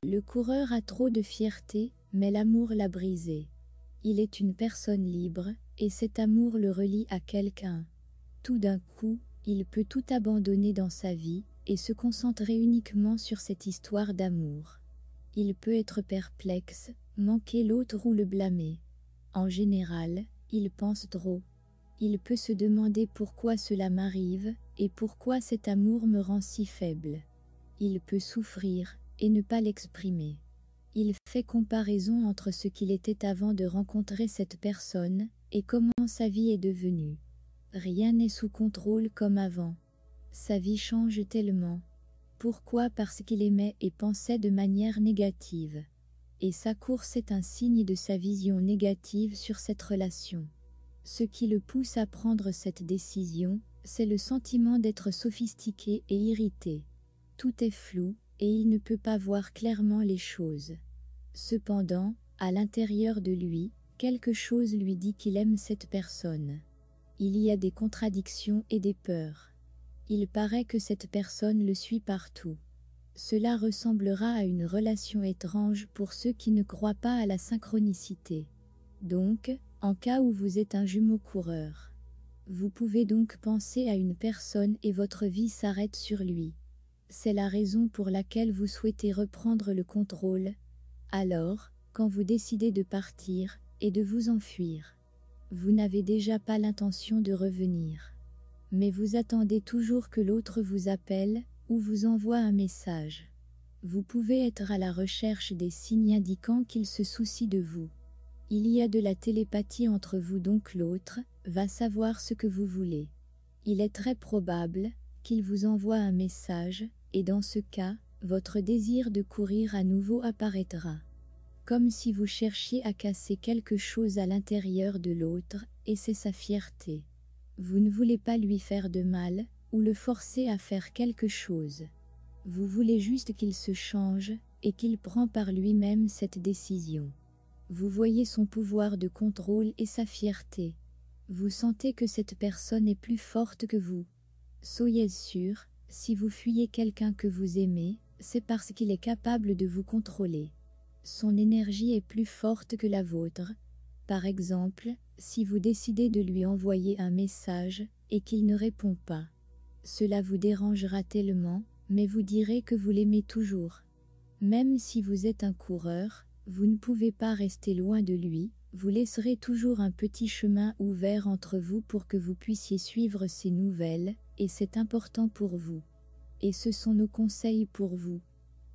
Le coureur a trop de fierté, mais l'amour l'a brisé. Il est une personne libre, et cet amour le relie à quelqu'un. Tout d'un coup, il peut tout abandonner dans sa vie, et se concentrer uniquement sur cette histoire d'amour. Il peut être perplexe, manquer l'autre ou le blâmer. En général, il pense trop. Il peut se demander pourquoi cela m'arrive, et pourquoi cet amour me rend si faible. Il peut souffrir, et ne pas l'exprimer. Il fait comparaison entre ce qu'il était avant de rencontrer cette personne, et comment sa vie est devenue. Rien n'est sous contrôle comme avant. Sa vie change tellement. Pourquoi? Parce qu'il aimait et pensait de manière négative. Et sa course est un signe de sa vision négative sur cette relation. Ce qui le pousse à prendre cette décision, c'est le sentiment d'être sophistiqué et irrité. Tout est flou, et il ne peut pas voir clairement les choses. Cependant, à l'intérieur de lui, quelque chose lui dit qu'il aime cette personne. Il y a des contradictions et des peurs. Il paraît que cette personne le suit partout. Cela ressemblera à une relation étrange pour ceux qui ne croient pas à la synchronicité. Donc, en cas où vous êtes un jumeau coureur, vous pouvez donc penser à une personne et votre vie s'arrête sur lui. C'est la raison pour laquelle vous souhaitez reprendre le contrôle. Alors, quand vous décidez de partir et de vous enfuir, vous n'avez déjà pas l'intention de revenir. Mais vous attendez toujours que l'autre vous appelle ou vous envoie un message. Vous pouvez être à la recherche des signes indiquant qu'il se soucie de vous. Il y a de la télépathie entre vous, donc l'autre va savoir ce que vous voulez. Il est très probable qu'il vous envoie un message, et dans ce cas, votre désir de courir à nouveau apparaîtra. Comme si vous cherchiez à casser quelque chose à l'intérieur de l'autre, et c'est sa fierté. Vous ne voulez pas lui faire de mal, ou le forcer à faire quelque chose. Vous voulez juste qu'il se change, et qu'il prend par lui-même cette décision. Vous voyez son pouvoir de contrôle et sa fierté. Vous sentez que cette personne est plus forte que vous. Soyez sûr, si vous fuyez quelqu'un que vous aimez, c'est parce qu'il est capable de vous contrôler. Son énergie est plus forte que la vôtre. Par exemple, si vous décidez de lui envoyer un message, et qu'il ne répond pas. Cela vous dérangera tellement, mais vous direz que vous l'aimez toujours. Même si vous êtes un coureur, vous ne pouvez pas rester loin de lui, vous laisserez toujours un petit chemin ouvert entre vous pour que vous puissiez suivre ses nouvelles, et c'est important pour vous. Et ce sont nos conseils pour vous.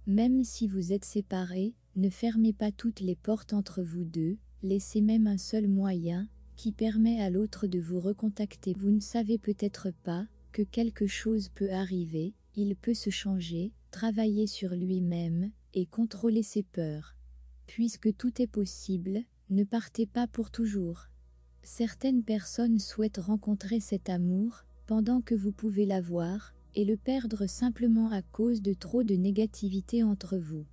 Même si vous êtes séparés, ne fermez pas toutes les portes entre vous deux, laissez même un seul moyen, qui permet à l'autre de vous recontacter. Vous ne savez peut-être pas que quelque chose peut arriver, il peut se changer, travailler sur lui-même, et contrôler ses peurs. Puisque tout est possible, ne partez pas pour toujours. Certaines personnes souhaitent rencontrer cet amour, pendant que vous pouvez l'avoir, et le perdre simplement à cause de trop de négativité entre vous.